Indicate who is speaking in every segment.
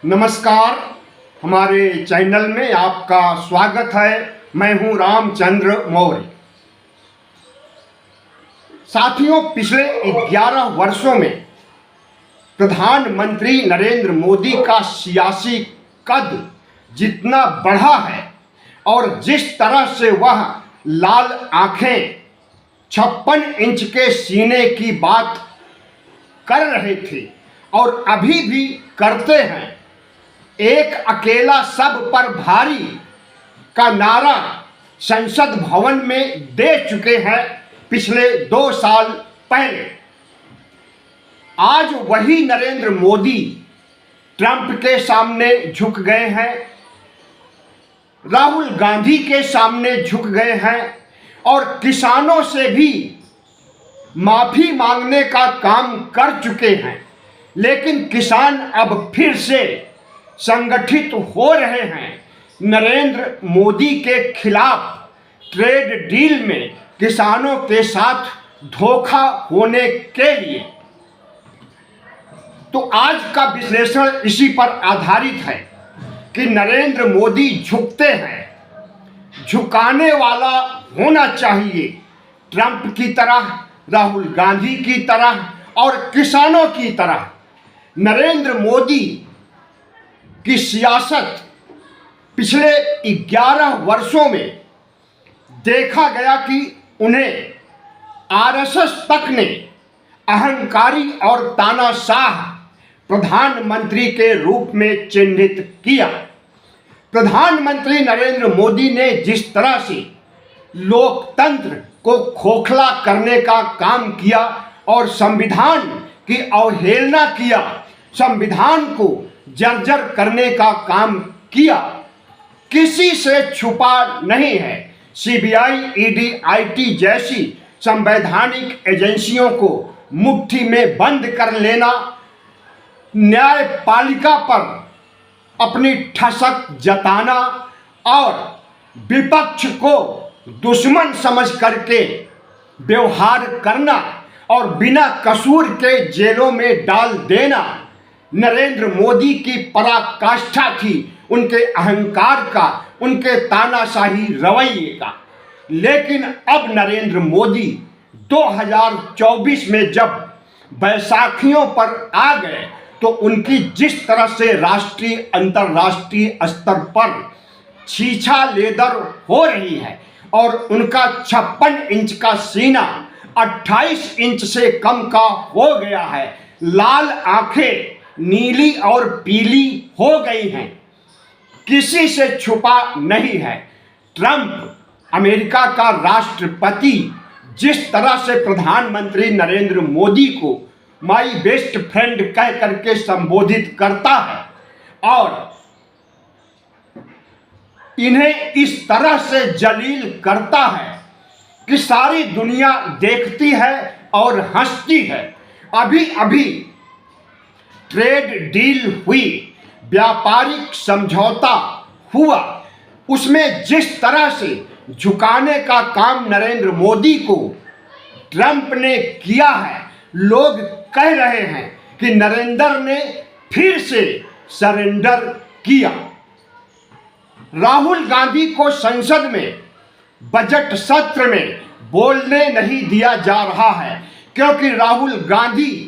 Speaker 1: नमस्कार, हमारे चैनल में आपका स्वागत है। मैं हूं रामचंद्र मौर्य। साथियों, पिछले 11 वर्षों में प्रधानमंत्री नरेंद्र मोदी का सियासी कद जितना बढ़ा है और जिस तरह से वह लाल आंखें 56 इंच के सीने की बात कर रहे थे और अभी भी करते हैं, एक अकेला सब पर भारी का नारा संसद भवन में दे चुके हैं पिछले 2 साल पहले। आज वही नरेंद्र मोदी ट्रंप के सामने झुक गए हैं, राहुल गांधी के सामने झुक गए हैं और किसानों से भी माफी मांगने का काम कर चुके हैं। लेकिन किसान अब फिर से संगठित हो रहे हैं नरेंद्र मोदी के खिलाफ ट्रेड डील में किसानों के साथ धोखा होने के लिए। तो आज का विश्लेषण इसी पर आधारित है कि नरेंद्र मोदी झुकते हैं, झुकाने वाला होना चाहिए, ट्रंप की तरह, राहुल गांधी की तरह और किसानों की तरह। नरेंद्र मोदी की सियासत पिछले 11 वर्षों में देखा गया कि उन्हें आरएसएस तक ने अहंकारी और तानाशाह प्रधानमंत्री के रूप में चिन्हित किया। प्रधानमंत्री नरेंद्र मोदी ने जिस तरह से लोकतंत्र को खोखला करने का काम किया और संविधान की अवहेलना किया, संविधान को जर्जर करने का काम किया, किसी से छुपा नहीं है। सीबीआई, ईडी, आईटी जैसी संवैधानिक एजेंसियों को मुट्ठी में बंद कर लेना, न्यायपालिका पर अपनी ठसक जताना और विपक्ष को दुश्मन समझ करके व्यवहार करना और बिना कसूर के जेलों में डाल देना नरेंद्र मोदी की पराकाष्ठा थी, उनके अहंकार का, उनके तानाशाही रवैये का। लेकिन अब नरेंद्र मोदी 2024 में जब बैसाखियों पर आ गए तो उनकी जिस तरह से राष्ट्रीय अंतर्राष्ट्रीय स्तर पर छीछा लेदर हो रही है और उनका 56 इंच का सीना 28 इंच से कम का हो गया है, लाल आंखें नीली और पीली हो गई हैं, किसी से छुपा नहीं है। ट्रंप, अमेरिका का राष्ट्रपति, जिस तरह से प्रधानमंत्री नरेंद्र मोदी को माई बेस्ट फ्रेंड कह करके संबोधित करता है और इन्हें इस तरह से जलील करता है कि सारी दुनिया देखती है और हंसती है। अभी अभी ट्रेड डील हुई, व्यापारिक समझौता हुआ, उसमें जिस तरह से झुकाने का काम नरेंद्र मोदी को ट्रंप ने किया है, लोग कह रहे हैं कि नरेंद्र ने फिर से सरेंडर किया। राहुल गांधी को संसद में बजट सत्र में बोलने नहीं दिया जा रहा है क्योंकि राहुल गांधी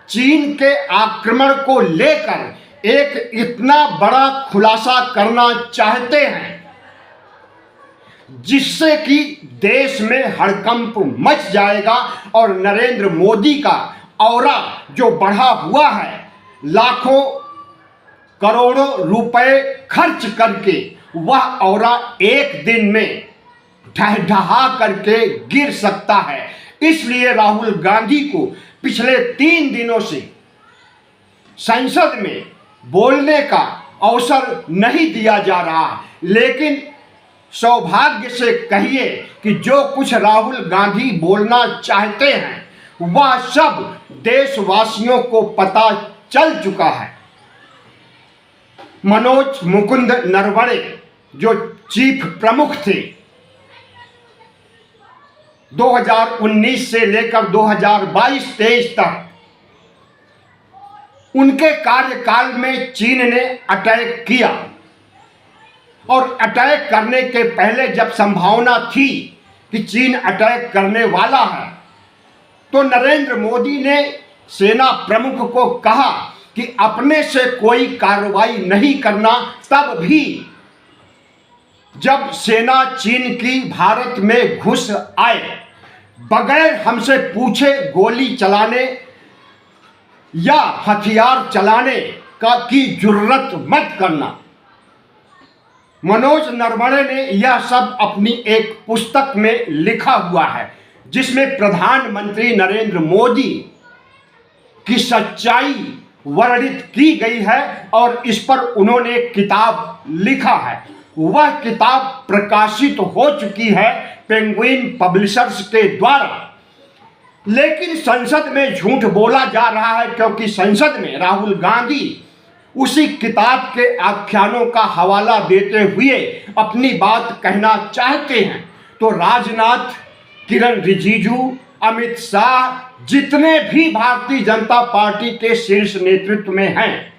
Speaker 1: चीन के आक्रमण को लेकर एक इतना बड़ा खुलासा करना चाहते हैं जिससे कि देश में हड़कंप मच जाएगा और नरेंद्र मोदी का औरा जो बढ़ा हुआ है, लाखों करोड़ों रुपए खर्च करके वह औरा एक दिन में ढहा करके गिर सकता है। इसलिए राहुल गांधी को पिछले 3 दिनों से संसद में बोलने का अवसर नहीं दिया जा रहा। लेकिन सौभाग्य से कहिए कि जो कुछ राहुल गांधी बोलना चाहते हैं वह सब देशवासियों को पता चल चुका है। मनोज मुकुंद नरवणे जो चीफ प्रमुख थे, 2019 से लेकर 2022-23 तक उनके कार्यकाल में चीन ने अटैक किया और अटैक करने के पहले जब संभावना थी कि चीन अटैक करने वाला है तो नरेंद्र मोदी ने सेना प्रमुख को कहा कि अपने से कोई कार्रवाई नहीं करना। तब भी जब सेना चीन की भारत में घुस आए बगैर हमसे पूछे गोली चलाने या हथियार चलाने की जुर्रत मत करना। मनोज नरवणे ने यह सब अपनी एक पुस्तक में लिखा हुआ है जिसमें प्रधानमंत्री नरेंद्र मोदी की सच्चाई वर्णित की गई है और इस पर उन्होंने किताब लिखा है। वह किताब प्रकाशित हो चुकी है पेंगुइन पब्लिशर्स के द्वारा, लेकिन संसद में झूठ बोला जा रहा है क्योंकि संसद में राहुल गांधी उसी किताब के आख्यानों का हवाला देते हुए अपनी बात कहना चाहते हैं। तो राजनाथ, किरण रिजिजू, अमित शाह, जितने भी भारतीय जनता पार्टी के शीर्ष नेतृत्व में हैं,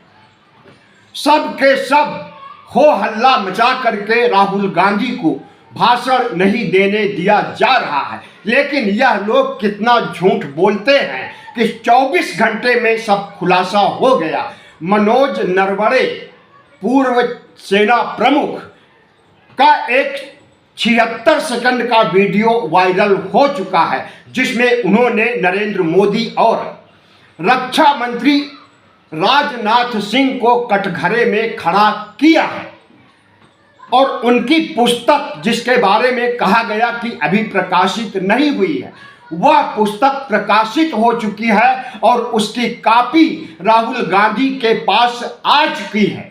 Speaker 1: सब के सब हो हल्ला मचा करके राहुल गांधी को भाषण नहीं देने दिया जा रहा है। लेकिन यह लोग कितना झूठ बोलते हैं कि 24 घंटे में सब खुलासा हो गया। मनोज नरवणे, पूर्व सेना प्रमुख का एक 76 सेकंड का वीडियो वायरल हो चुका है जिसमें उन्होंने नरेंद्र मोदी और रक्षा मंत्री राजनाथ सिंह को कटघरे में खड़ा किया है और उनकी पुस्तक जिसके बारे में कहा गया कि अभी प्रकाशित नहीं हुई है, वह पुस्तक प्रकाशित हो चुकी है और उसकी कॉपी राहुल गांधी के पास आ चुकी है।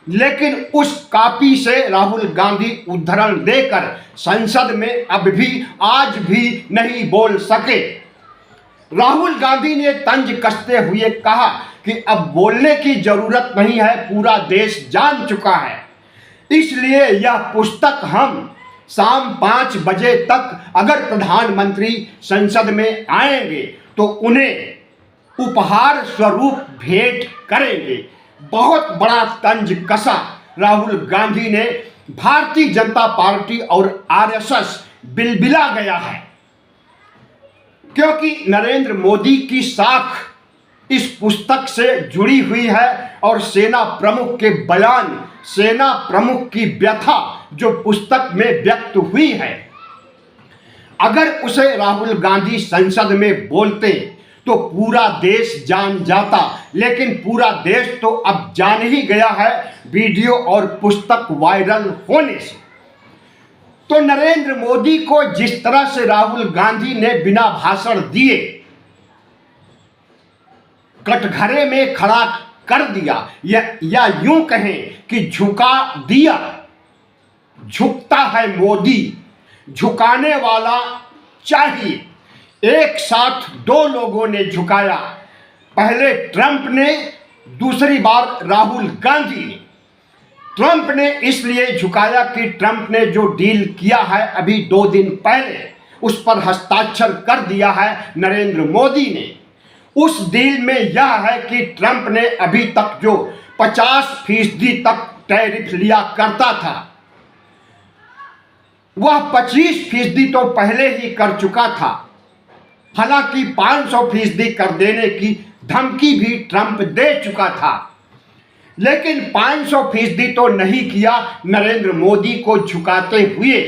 Speaker 1: लेकिन उस कॉपी से राहुल गांधी उद्धरण देकर संसद में अब भी आज भी नहीं बोल सके। राहुल गांधी ने तंज कसते हुए कहा कि अब बोलने की जरूरत नहीं है, पूरा देश जान चुका है। इसलिए यह पुस्तक हम शाम 5 बजे तक अगर प्रधानमंत्री संसद में आएंगे तो उन्हें उपहार स्वरूप भेंट करेंगे। बहुत बड़ा तंज कसा राहुल गांधी ने भारतीय जनता पार्टी और आरएसएस बिलबिला गया है क्योंकि नरेंद्र मोदी की साख इस पुस्तक से जुड़ी हुई है और सेना प्रमुख के बयान, सेना प्रमुख की व्यथा जो पुस्तक में व्यक्त हुई है, अगर उसे राहुल गांधी संसद में बोलते तो पूरा देश जान जाता। लेकिन पूरा देश तो अब जान ही गया है वीडियो और पुस्तक वायरल होने से। तो नरेंद्र मोदी को जिस तरह से राहुल गांधी ने बिना भाषण दिए कटघरे में खड़ा कर दिया या यूं कहें कि झुका दिया। झुकता है मोदी, झुकाने वाला चाहिए। एक साथ 2 लोगों ने झुकाया, पहले ट्रंप ने, दूसरी बार राहुल गांधी ने। ट्रंप ने इसलिए झुकाया कि ट्रंप ने जो डील किया है अभी 2 दिन पहले उस पर हस्ताक्षर कर दिया है नरेंद्र मोदी ने। उस डील में यह है कि ट्रंप ने अभी तक जो 50% तक टैरिफ लिया करता था वह 25% तो पहले ही कर चुका था। हालांकि 500% कर देने की धमकी भी ट्रंप दे चुका था, लेकिन 500% तो नहीं किया। नरेंद्र मोदी को झुकाते हुए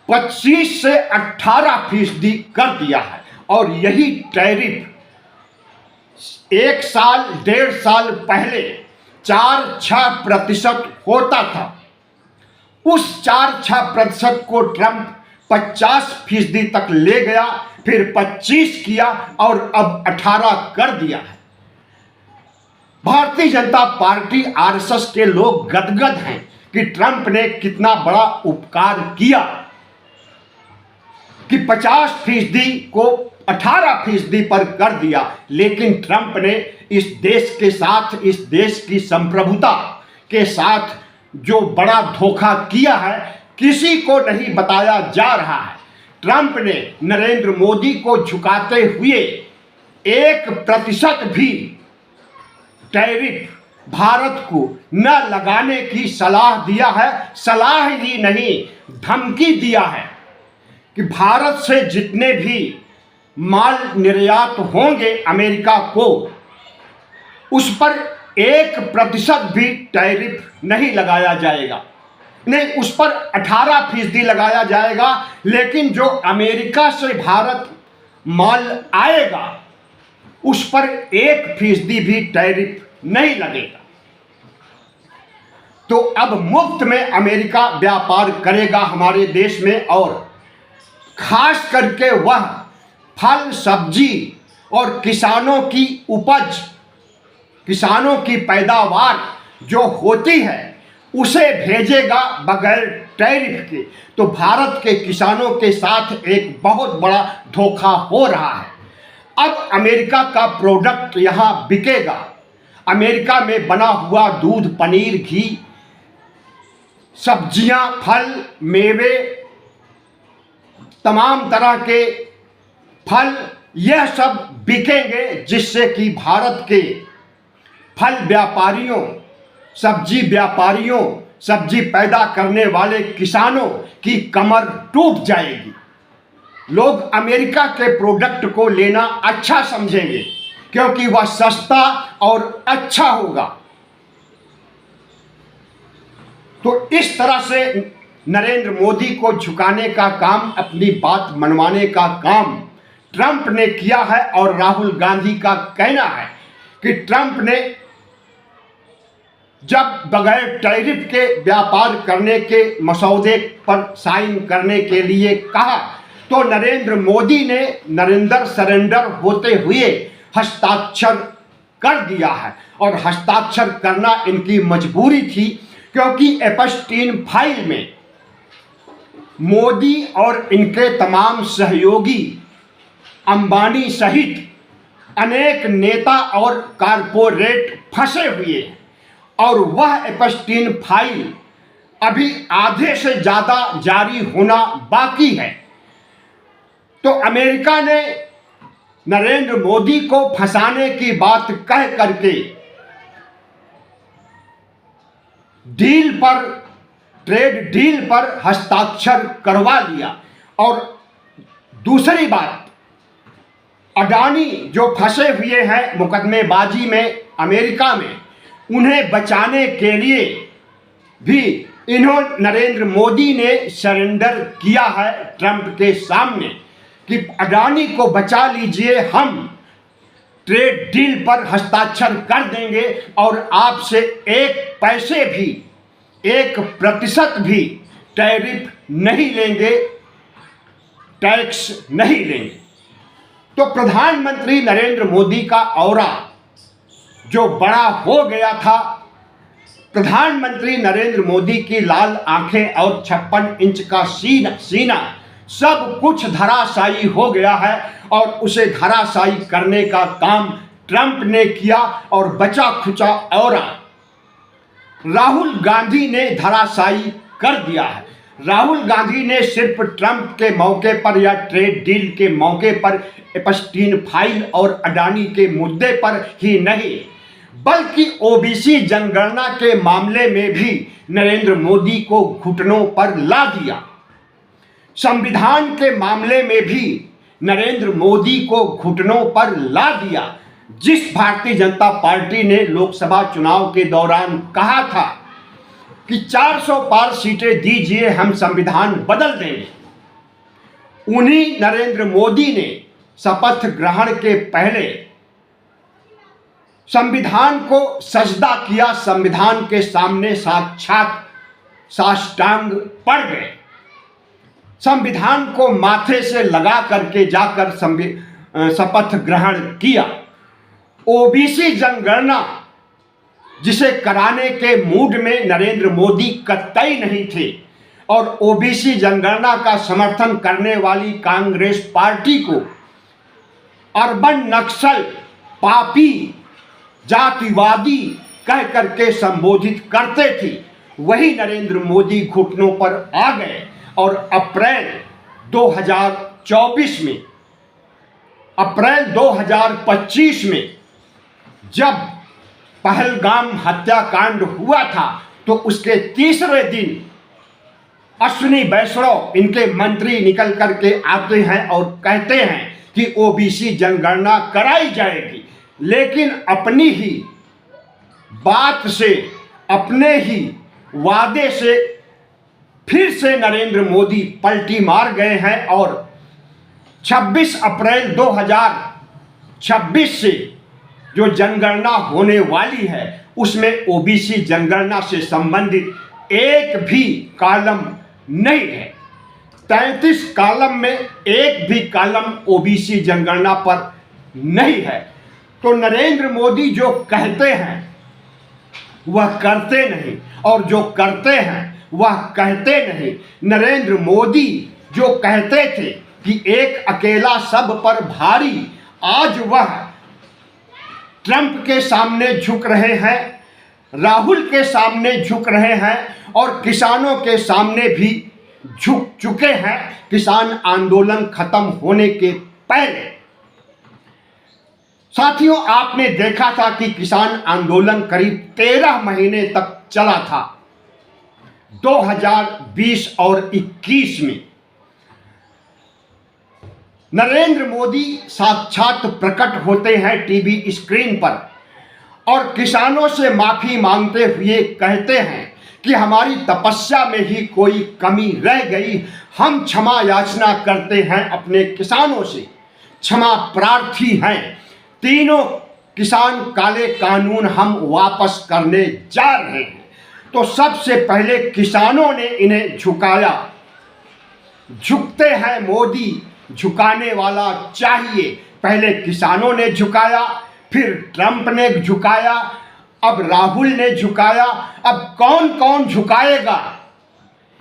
Speaker 1: 25 से 18% कर दिया है और यही टैरिफ 1 साल 1.5 साल पहले 4-6% होता था। उस 4-6% को ट्रंप 50% तक ले गया, फिर 25 किया और अब 18 कर दिया है। भारतीय जनता पार्टी आरएसएस के लोग गदगद हैं कि ट्रंप ने कितना बड़ा उपकार किया कि 50% को 18% पर कर दिया। लेकिन ट्रंप ने इस देश के साथ, इस देश की संप्रभुता के साथ जो बड़ा धोखा किया है किसी को नहीं बताया जा रहा है। ट्रंप ने नरेंद्र मोदी को झुकाते हुए 1% भी टैरिफ भारत को न लगाने की सलाह दिया है। सलाह ही नहीं, धमकी दिया है कि भारत से जितने भी माल निर्यात होंगे अमेरिका को, उस पर 1% भी टैरिफ नहीं लगाया जाएगा। नहीं, उस पर 18% लगाया जाएगा, लेकिन जो अमेरिका से भारत माल आएगा उस पर 1% भी टैरिफ नहीं लगेगा। तो अब मुफ्त में अमेरिका व्यापार करेगा हमारे देश में, और खास करके वह फल सब्जी और किसानों की उपज, किसानों की पैदावार जो होती है उसे भेजेगा बगैर टैरिफ के। तो भारत के किसानों के साथ एक बहुत बड़ा धोखा हो रहा है। अब अमेरिका का प्रोडक्ट यहाँ बिकेगा। अमेरिका में बना हुआ दूध, पनीर, घी, सब्जियां, फल, मेवे, तमाम तरह के फल, यह सब बिकेंगे, जिससे कि भारत के फल व्यापारियों, सब्जी व्यापारियों, सब्जी पैदा करने वाले किसानों की कमर टूट जाएगी। लोग अमेरिका के प्रोडक्ट को लेना अच्छा समझेंगे क्योंकि वह सस्ता और अच्छा होगा। तो इस तरह से नरेंद्र मोदी को झुकाने का काम, अपनी बात मनवाने का काम ट्रंप ने किया है। और राहुल गांधी का कहना है कि ट्रंप ने जब बगैर टैरिफ के व्यापार करने के मसौदे पर साइन करने के लिए कहा तो नरेंद्र मोदी ने नरेंद्र सरेंडर होते हुए हस्ताक्षर कर दिया है। और हस्ताक्षर करना इनकी मजबूरी थी, क्योंकि एपस्टीन फाइल में मोदी और इनके तमाम सहयोगी, अंबानी सहित अनेक नेता और कारपोरेट फंसे हुए हैं। और वह एपस्टीन फाइल अभी आधे से ज़्यादा जारी होना बाकी है। तो अमेरिका ने नरेंद्र मोदी को फंसाने की बात कह करके डील पर, ट्रेड डील पर हस्ताक्षर करवा लिया। और दूसरी बात, अडानी जो फंसे हुए हैं मुकदमेबाजी में अमेरिका में, उन्हें बचाने के लिए भी नरेंद्र मोदी ने सरेंडर किया है ट्रंप के सामने कि अडानी को बचा लीजिए, हम ट्रेड डील पर हस्ताक्षर कर देंगे और आपसे 1 पैसे भी, 1% भी टैरिफ नहीं लेंगे, टैक्स नहीं लेंगे। तो प्रधानमंत्री नरेंद्र मोदी का औरा जो बड़ा हो गया था, प्रधानमंत्री नरेंद्र मोदी की लाल आंखें और 56 इंच का सीना सब कुछ धराशायी हो गया है। और उसे धराशायी करने का काम ट्रंप ने किया और बचा खुचा औरा राहुल गांधी ने धराशायी कर दिया है। राहुल गांधी ने सिर्फ ट्रंप के मौके पर या ट्रेड डील के मौके पर, एपस्टीन फाइल और अडानी के मुद्दे पर ही नहीं, बल्कि ओबीसी जनगणना के मामले में भी नरेंद्र मोदी को घुटनों पर ला दिया। संविधान के मामले में भी नरेंद्र मोदी को घुटनों पर ला दिया। जिस भारतीय जनता पार्टी ने लोकसभा चुनाव के दौरान कहा था कि 400 पार सीटें दीजिए, हम संविधान बदल देंगे, उन्हीं नरेंद्र मोदी ने शपथ ग्रहण के पहले संविधान को सजदा किया, संविधान के सामने साक्षात साष्टांग पड़ गए, संविधान को माथे से लगा करके जाकर शपथ ग्रहण किया। ओबीसी जनगणना जिसे कराने के मूड में नरेंद्र मोदी कतई नहीं थे, और ओबीसी जनगणना का समर्थन करने वाली कांग्रेस पार्टी को अर्बन नक्सल, पापी, जातिवादी कह करके संबोधित करते थे, वही नरेंद्र मोदी घुटनों पर आ गए। और अप्रैल 2024 में, अप्रैल 2025 में जब पहलगाम हत्याकांड हुआ था तो उसके तीसरे दिन अश्विनी वैष्णव इनके मंत्री निकल करके आते हैं और कहते हैं कि ओबीसी जनगणना कराई जाएगी, लेकिन अपनी ही बात से, अपने ही वादे से फिर से नरेंद्र मोदी पलटी मार गए हैं और 26 अप्रैल 2026 से जो जनगणना होने वाली है उसमें ओबीसी जनगणना से संबंधित एक भी कॉलम नहीं है। 33 कॉलम में एक भी कॉलम ओबीसी जनगणना पर नहीं है। तो नरेंद्र मोदी जो कहते हैं वह करते नहीं, और जो करते हैं वह कहते नहीं। नरेंद्र मोदी जो कहते थे कि एक अकेला सब पर भारी, आज वह ट्रंप के सामने झुक रहे हैं, राहुल के सामने झुक रहे हैं और किसानों के सामने भी झुक चुके हैं किसान आंदोलन खत्म होने के पहले। साथियों, आपने देखा था कि किसान आंदोलन करीब 13 महीने तक चला था 2020 और 21 में। नरेंद्र मोदी साक्षात प्रकट होते हैं टीवी स्क्रीन पर और किसानों से माफी मांगते हुए कहते हैं कि हमारी तपस्या में ही कोई कमी रह गई, हम क्षमा याचना करते हैं अपने किसानों से, क्षमा प्रार्थी हैं। तीनों किसान काले कानून हम वापस करने जा रहे हैं। तो सबसे पहले किसानों ने इन्हें झुकाया। झुकते हैं मोदी, झुकाने वाला चाहिए। पहले किसानों ने झुकाया, फिर ट्रंप ने झुकाया, अब राहुल ने झुकाया। अब कौन कौन झुकाएगा,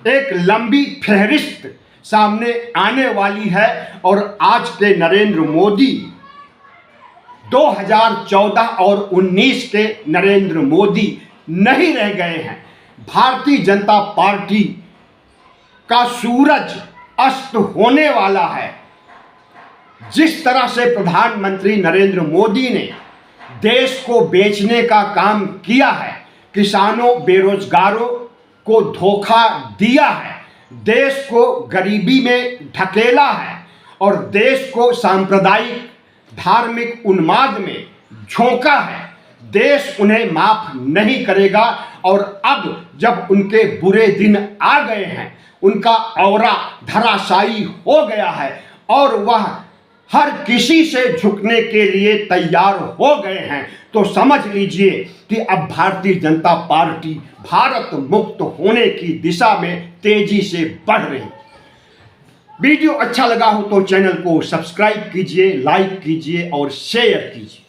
Speaker 1: एक लंबी फहरिस्त सामने आने वाली है। और आज के नरेंद्र मोदी 2014 और 19 के नरेंद्र मोदी नहीं रह गए हैं। भारतीय जनता पार्टी का सूरज अस्त होने वाला है। जिस तरह से प्रधानमंत्री नरेंद्र मोदी ने देश को बेचने का काम किया है, किसानों बेरोजगारों को धोखा दिया है, देश को गरीबी में ढकेला है और देश को सांप्रदायिक धार्मिक उन्माद में झोंका है, देश उन्हें माफ नहीं करेगा। और अब जब उनके बुरे दिन आ गए हैं, उनका औरा धराशायी हो गया है और वह हर किसी से झुकने के लिए तैयार हो गए हैं, तो समझ लीजिए कि अब भारतीय जनता पार्टी भारत मुक्त होने की दिशा में तेजी से बढ़ रही। वीडियो अच्छा लगा हो तो चैनल को सब्सक्राइब कीजिए, लाइक कीजिए और शेयर कीजिए।